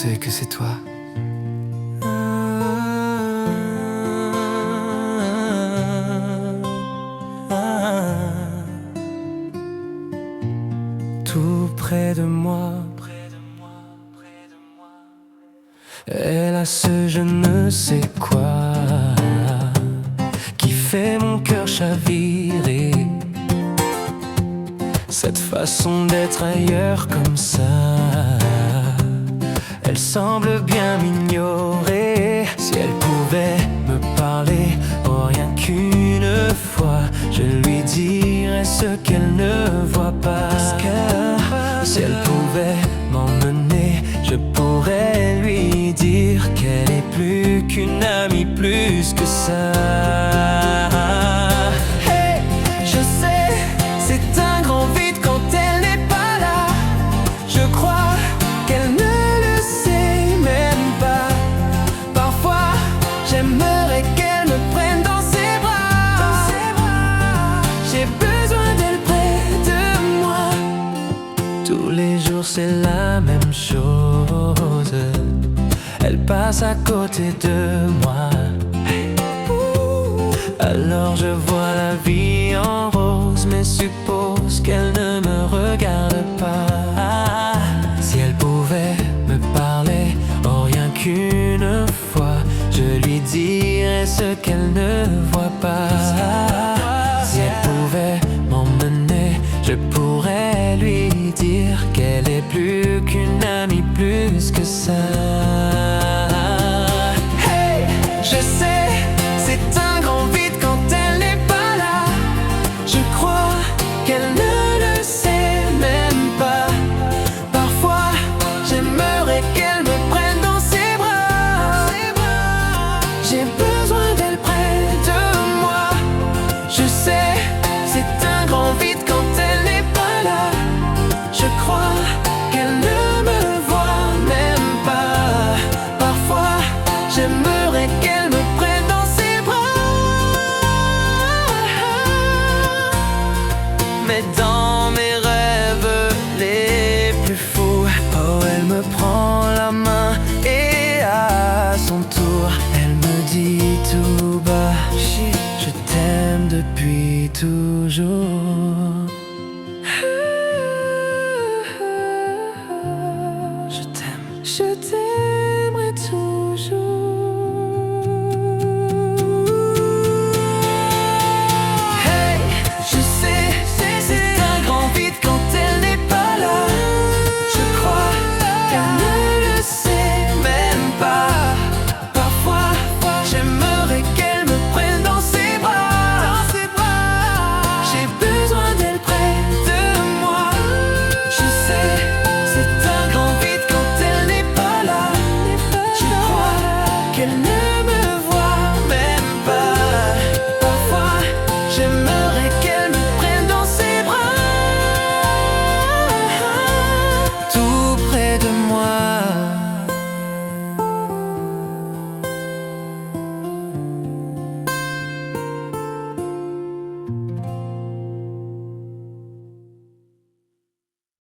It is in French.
sais que c'est toi. Tout près de moi, elle a ce je ne sais quoi qui fait mon cœur chavirer. Cette façon d'être ailleurs comme ça, elle semble bien m'ignorer. Si elle pouvait me parler, oh rien qu'une fois, je lui dirais ce qu'elle ne voit pas. Si elle pouvait m'emmener, je pourrais lui dire qu'elle est plus qu'une amie, plus que ça. Hey, je sais, c'est un grand vide quand elle n'est pas là. Je crois qu'elle ne le sait même pas. Parfois, j'aimerais qu'elle me prenne dans ses bras. J'ai besoin d'elle près de moi. Tous les jours c'est la même chose. Elle passe à côté de moi. Alors je vois la vie en rose, mais suppose qu'elle ne me regarde pas. Si elle pouvait me parler, oh rien qu'une fois, je lui dirais ce qu'elle ne voit pas. Si elle pouvait m'emmener, je pourrais lui dire qu'elle est plus qu'une amie, plus que ça. Hey, je sais, c'est un grand vide quand elle n'est pas là. Je crois qu'elle ne le sait même pas. Parfois, j'aimerais qu'elle me prenne dans ses bras. J'ai besoin d'elle près de moi. Je sais, c'est un grand vide quand elle n'est pas là. Je crois qu'elle ne me voit même pas. Parfois, j'aimerais qu'elle me prenne dans ses bras. Mais dans mes rêves les plus fous, oh elle me prend la main et à son tour elle me dit tout bas, je t'aime depuis toujours. Je t'aimerai toujours. Hey, je sais, c'est un grand vide quand elle n'est pas là. Je crois qu'elle ne le sait même pas. Parfois, j'aimerais qu'elle me prenne dans ses bras. J'ai besoin d'elle près de moi. Je sais, c'est un grand vide quand elle n'est pas là. Je crois qu'elle ne